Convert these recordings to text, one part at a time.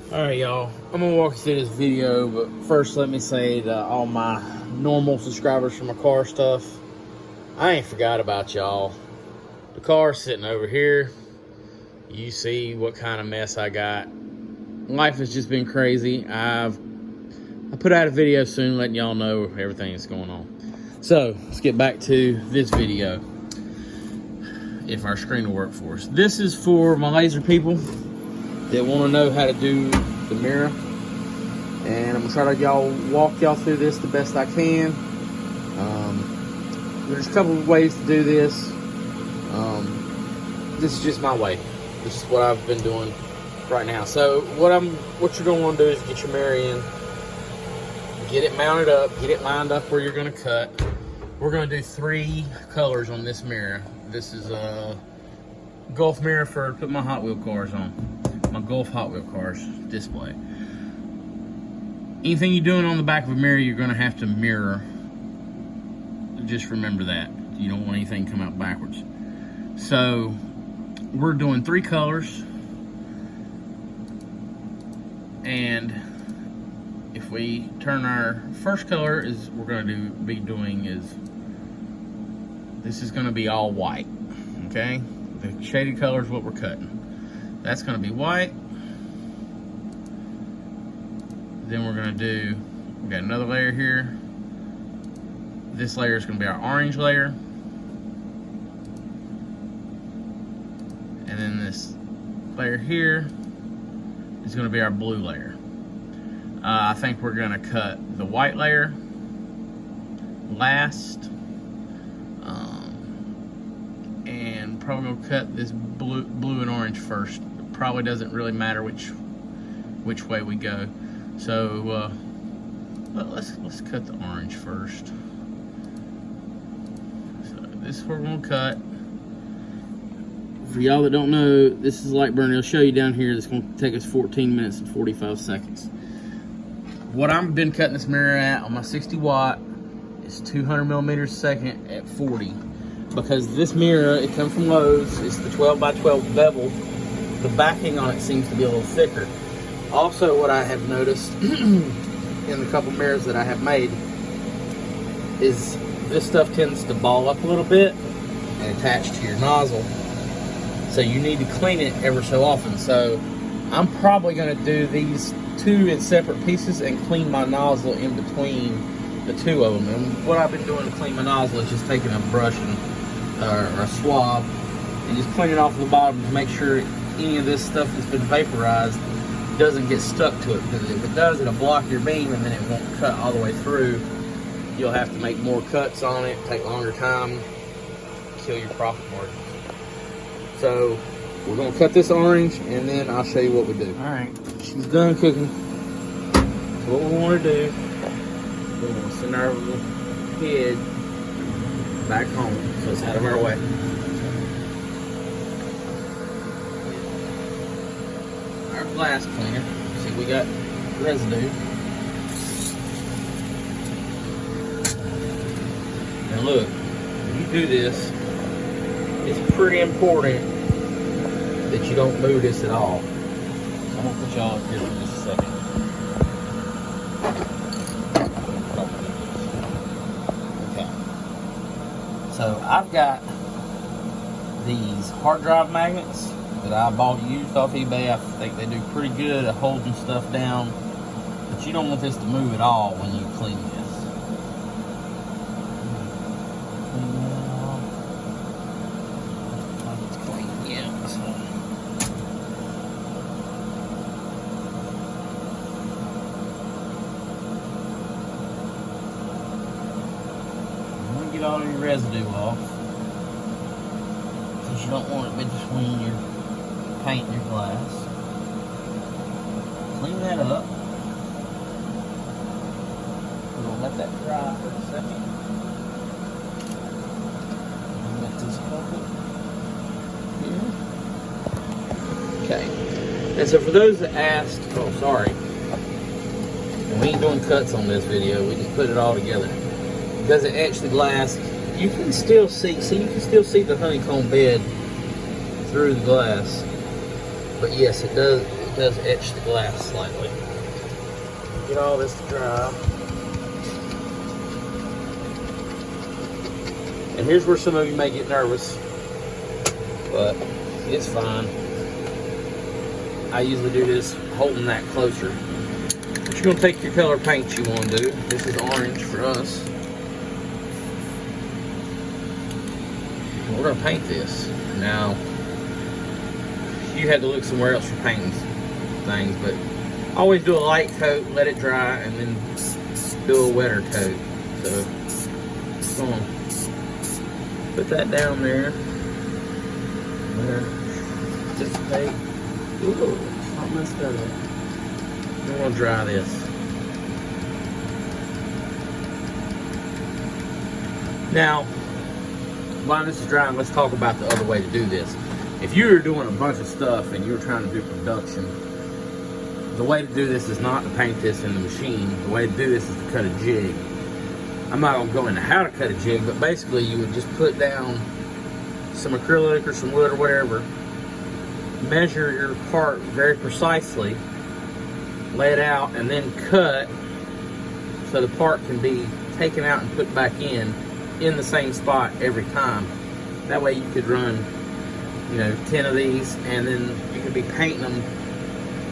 Alright, y'all, I'm gonna walk you through this video, but first let me say to all my normal subscribers for my car stuff, I ain't forgot about y'all. The car's sitting over here. You see what kind of mess I got. Life has just been crazy. I put out a video soon letting y'all know everything that's going on. So let's get back to this video, if our screen will work for us. This is for my laser people that want to know how to do the mirror, and I'm gonna try to walk y'all through this the best I can. There's a couple of ways to do this. This is just my way. This is what I've been doing right now. So what you're gonna want to do is get your mirror in, get it mounted up, get it lined up where you're gonna cut. We're gonna do 3 colors on this mirror. This is a Gulf mirror for put my Hot Wheel cars on. My Gulf Hot Wheel cars display. Anything you're doing on the back of a mirror, you're gonna have to mirror. Just remember that. You don't want anything to come out backwards. So we're doing 3 colors. And if we turn our first color is this is gonna be all white, okay? The shaded color is what we're cutting. That's gonna be white. Then we got another layer here. This layer is gonna be our orange layer. And then this layer here is gonna be our blue layer. I think we're gonna cut the white layer last. And probably gonna cut this blue and orange first. It probably doesn't really matter which way we go. So let's cut the orange first. So this is where we're gonna cut. For y'all that don't know, this is light burn. It'll show you down here. It's gonna take us 14 minutes and 45 seconds. What I've been cutting this mirror at on my 60 watt is 200 millimeters a second at 40. Because this mirror, it comes from Lowe's. It's the 12 by 12 bevel. The backing on it seems to be a little thicker. Also, what I have noticed in the couple mirrors that I have made is this stuff tends to ball up a little bit and attach to your nozzle. So you need to clean it ever so often. So I'm probably going to do these 2 in separate pieces and clean my nozzle in between the 2 of them. And what I've been doing to clean my nozzle is just taking a brush or a swab and just cleaning off the bottom to make sure any of this stuff that's been vaporized doesn't get stuck to it, because if it does, it'll block your beam and then it won't cut all the way through. You'll have to make more cuts on it, take longer time, kill your profit margin. So we're gonna cut this orange and then I'll show you what we do. All right, she's done cooking. So what we want to do, we're gonna send our little head back home so it's out of our way. Our glass cleaner. See, we got residue. Now look, when you do this, it's pretty important that you don't move this at all. So I'm gonna put y'all up here for just a second. Okay. So I've got these hard drive magnets that I bought used off eBay. I think they do pretty good at holding stuff down, but you don't want this to move at all when you clean this. Clean that off. Like it's clean, yeah. So I'm gonna get all your residue off, because you don't want it between your paint in your glass. Clean that up. We're gonna let that dry for a second. Let this bucket here. Okay. And so for those that asked, oh sorry, we ain't doing cuts on this video. We just put it all together. Does it actually last? You can still see you can still see the honeycomb bed through the glass. But yes, it does. It does etch the glass slightly. Get all this to dry. And here's where some of you may get nervous, but it's fine. I usually do this holding that closer. But you're gonna take your color paint you want to do. This is orange for us. And we're gonna paint this. Now, you had to look somewhere else for painting things, but always do a light coat, let it dry, and then do a wetter coat. So, come on. Put that down there. Dissipate. Ooh, it's not messed up. We're gonna dry this. Now, while this is drying, let's talk about the other way to do this. If you're doing a bunch of stuff and you're trying to do production, the way to do this is not to paint this in the machine. The way to do this is to cut a jig. I'm not gonna go into how to cut a jig, but basically you would just put down some acrylic or some wood or whatever, measure your part very precisely, lay it out, and then cut so the part can be taken out and put back in the same spot every time. That way you could run, 10 of these, and then you could be painting them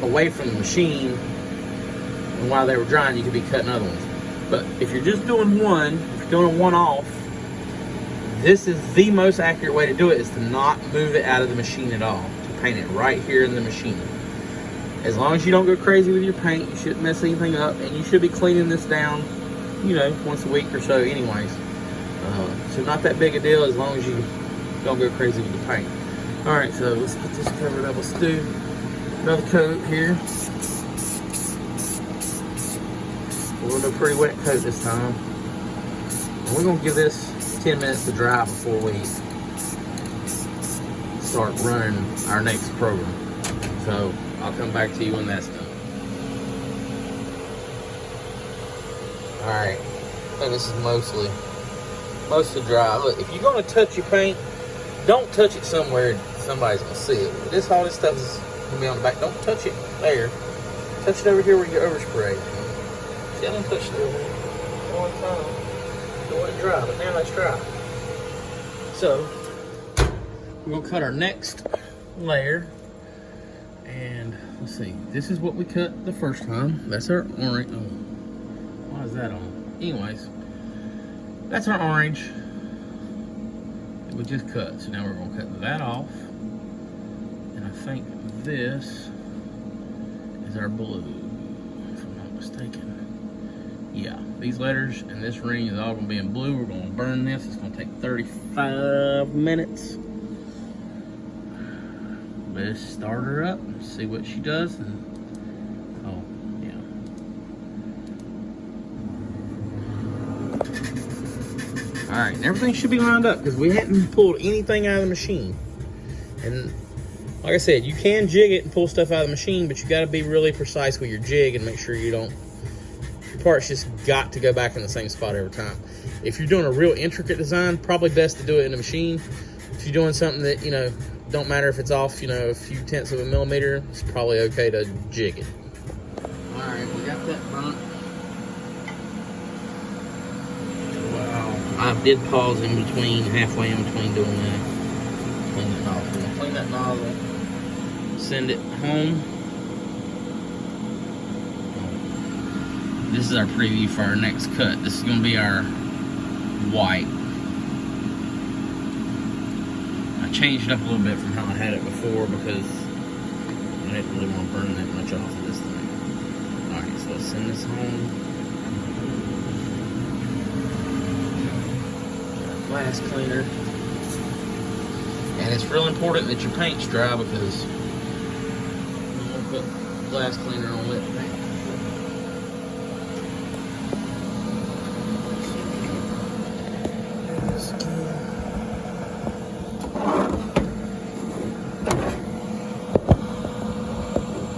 away from the machine, and while they were drying you could be cutting other ones. But if you're just doing one, if you're doing a one-off, this is the most accurate way to do it, is to not move it out of the machine at all. To paint it right here in the machine. As long as you don't go crazy with your paint, you shouldn't mess anything up, and you should be cleaning this down, once a week or so anyways. So not that big a deal as long as you don't go crazy with the paint. Alright, so let's get this covered up. Let's do another coat here. We're going to do a pretty wet coat this time. And we're going to give this 10 minutes to dry before we start running our next program. So I'll come back to you when that's done. Alright, I think this is mostly dry. Look, if you're going to touch your paint, don't touch it somewhere somebody's going to see it. All this stuff is going to be on the back. Don't touch it there. Touch it over here where you overspray. See, I didn't touch it over here one time. Don't want it dry, but now it's dry. So, we're going to cut our next layer. And let's see, this is what we cut the first time. That's our orange. Oh, why is that on? Anyways, that's our orange that we just cut. So now we're going to cut that off. And I think this is our blue, if I'm not mistaken. Yeah, these letters and this ring is all going to be in blue. We're going to burn this. It's going to take 35 minutes. Let's start her up and see what she does. And, oh, yeah. All right, and everything should be lined up because we hadn't pulled anything out of the machine. And like I said, you can jig it and pull stuff out of the machine, but you got to be really precise with your jig and make sure you don't. Your parts just got to go back in the same spot every time. If you're doing a real intricate design, probably best to do it in the machine. If you're doing something that, don't matter if it's off, a few tenths of a millimeter, it's probably okay to jig it. All right, we got that burnt. Wow. I did pause halfway in between doing that. Clean that nozzle. We're gonna clean that nozzle, send it home. This is our preview for our next cut. This is gonna be our white. Changed it up a little bit from how I had it before because I didn't really want to burn that much off of this thing. Alright, so let's send this home. Glass cleaner. And it's real important that your paint's dry because you don't put glass cleaner on wet paint.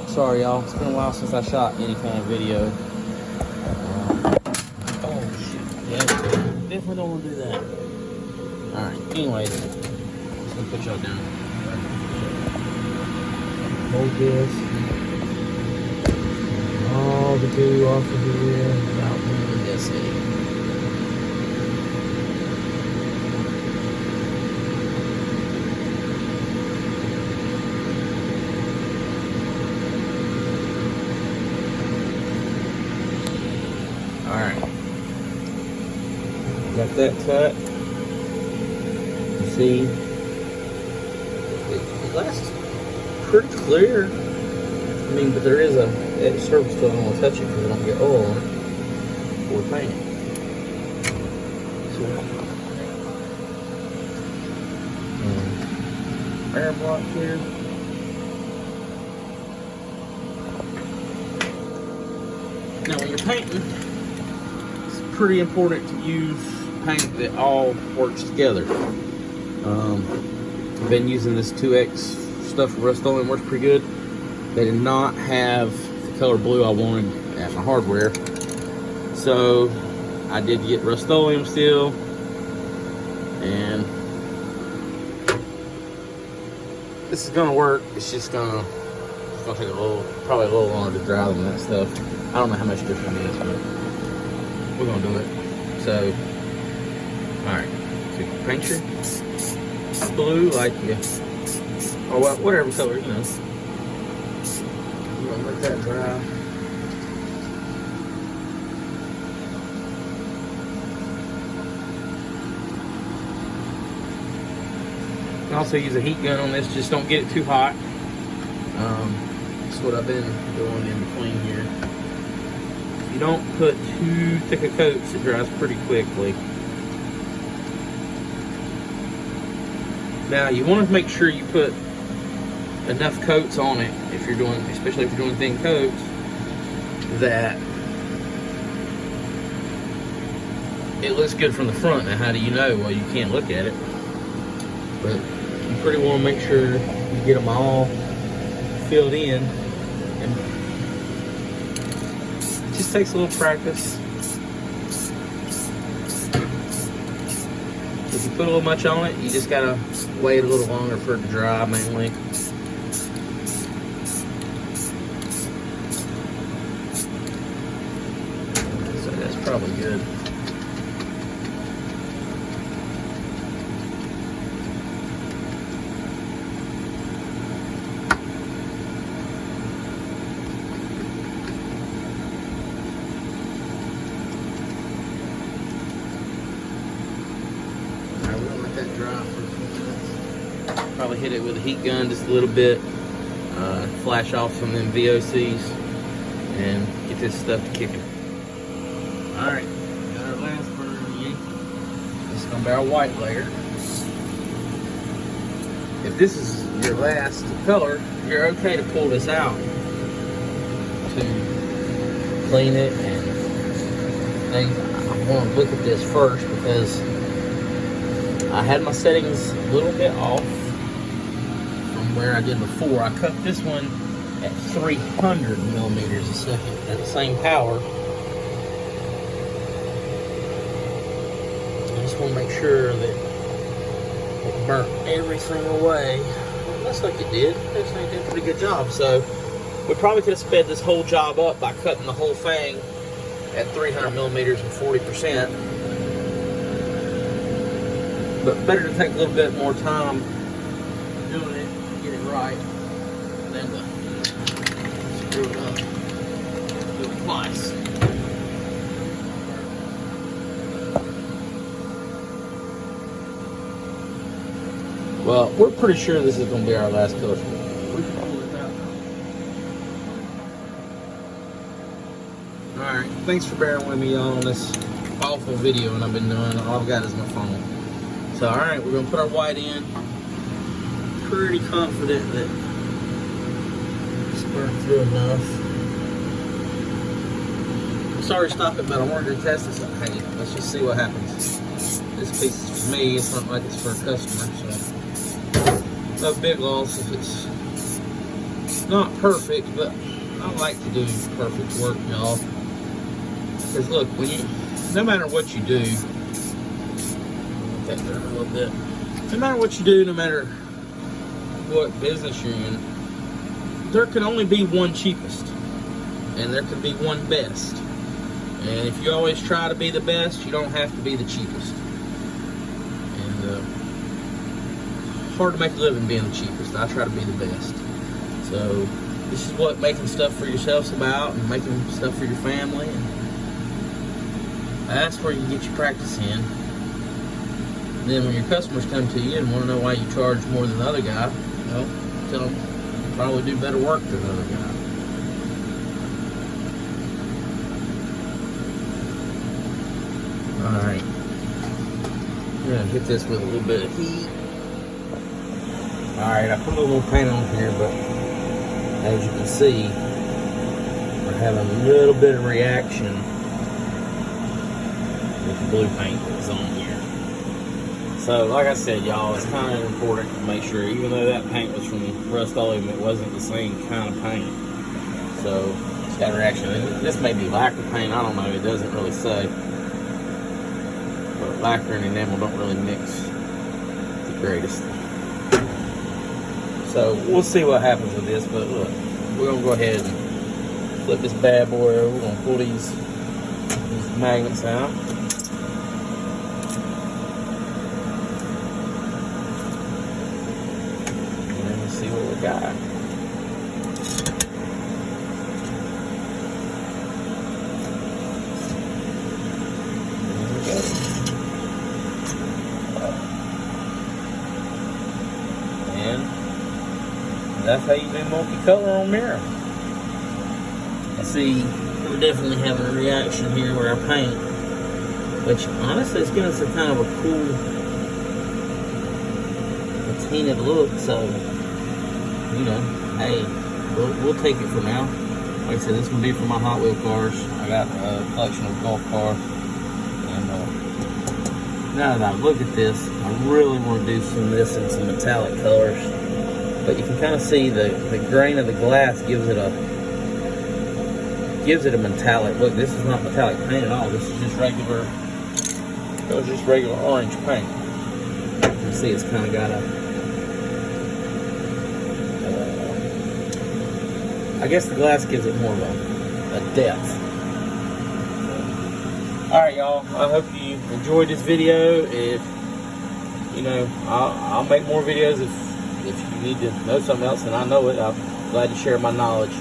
Sorry y'all, it's been a while since I shot any kind of video. Oh shit, yeah, definitely don't want to do that. Alright, anyways, just gonna put y'all down. Hold this. all the goo off of here without moving this any. Alright. Got that cut. You see, the glass is pretty clear. I mean, but there is a edge surface to it. I don't want to touch it because I don't get oil on it before painting. So, air block here. Now, when you're painting, it's pretty important to use paint that all works together. I've been using this 2X stuff for Rust-Oleum, works pretty good. They did not have the color blue I wanted at my hardware, so I did get Rust-Oleum still, and this is gonna work. It's just gonna take probably a little longer to dry than that stuff. I don't know how much different it is, but we're gonna do it. So, all right, so paint your blue like you, or whatever color, you know. I'm gonna let that dry. You can also use a heat gun on this, just don't get it too hot. That's what I've been doing in between here. If you don't put too thick of coats, it dries pretty quickly. Now you want to make sure you put enough coats on it if you're doing, especially if you're doing thin coats, that it looks good from the front. Now how do you know? Well, you can't look at it, but you pretty want to make sure you get them all filled in, and it just takes a little practice. If you put a little much on it, you just gotta wait a little longer for it to dry mainly. So that's probably good. Probably hit it with a heat gun just a little bit, flash off some of them VOCs, and get this stuff to kicking. Alright, got our last burn in. This is going to be our white layer. If this is your last color, you're okay to pull this out to clean it and things. I want to look at this first because I had my settings a little bit off from where I did before. I cut this one at 300 millimeters a second at the same power. I just want to make sure that it burnt everything away. Looks like it did. Looks like it did a pretty good job. So we probably could have sped this whole job up by cutting the whole thing at 300 millimeters and 40%. But better to take a little bit more time doing it, get it right, than to screw it up, do it twice. Well, we're pretty sure this is going to be our last color. We can pull this out. Alright, thanks for bearing with me on this awful video and I've been doing. All I've got is my phone. So, alright, we're going to put our white in. Pretty confident that it's burned through enough. I'm sorry to stop it, but I wanted to test this. Hey, let's just see what happens. This piece is for me, it's not like it's for a customer, so no big loss if it's not perfect, but I like to do perfect work, y'all. Because look, no matter what you do, that there a little bit. No matter what you do, no matter what business you're in, there can only be one cheapest. and there can be one best. And if you always try to be the best, you don't have to be the cheapest. And hard to make a living being the cheapest. I try to be the best. So this is what making stuff for yourself's about, and making stuff for your family. And that's where you get your practice in. And then when your customers come to you and want to know why you charge more than the other guy, well, tell them you probably do better work than the other guy. Alright, we're going to hit this with a little bit of heat. Alright, I put a little paint on here, but as you can see, we're having a little bit of reaction with the blue paint that's on here. So, like I said, y'all, it's kind of important to make sure, even though that paint was from Rust-Oleum, it wasn't the same kind of paint. So, it's got a reaction. This may be lacquer paint, I don't know, it doesn't really say. But lacquer and enamel don't really mix the greatest. So, we'll see what happens with this, but look, we're going to go ahead and flip this bad boy over. We're going to pull these magnets out. See what we got. There we go. And that's how you do multicolor on mirror. I see we're definitely having a reaction here with our paint, which honestly is giving us a kind of a cool, patinted look. So, you know, hey, we'll take it for now. Like I said, this will be for my Hot Wheel cars. I got a collection of golf cars. And now that I look at this, I really want to do some of this in some metallic colors. But you can kind of see the grain of the glass gives it a metallic look. This is not metallic paint at all. This is just regular, orange paint. You can see it's kind of got I guess the glass gives it more of a depth. Alright, y'all, I hope you enjoyed this video. If, you know, I'll make more videos if you need to know something else and I know it. I'm glad to share my knowledge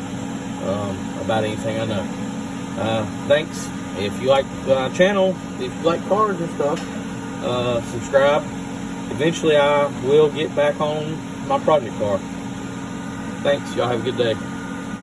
about anything I know. Thanks. If you like the channel, if you like cars and stuff, subscribe. Eventually I will get back on my project car. Thanks, y'all have a good day.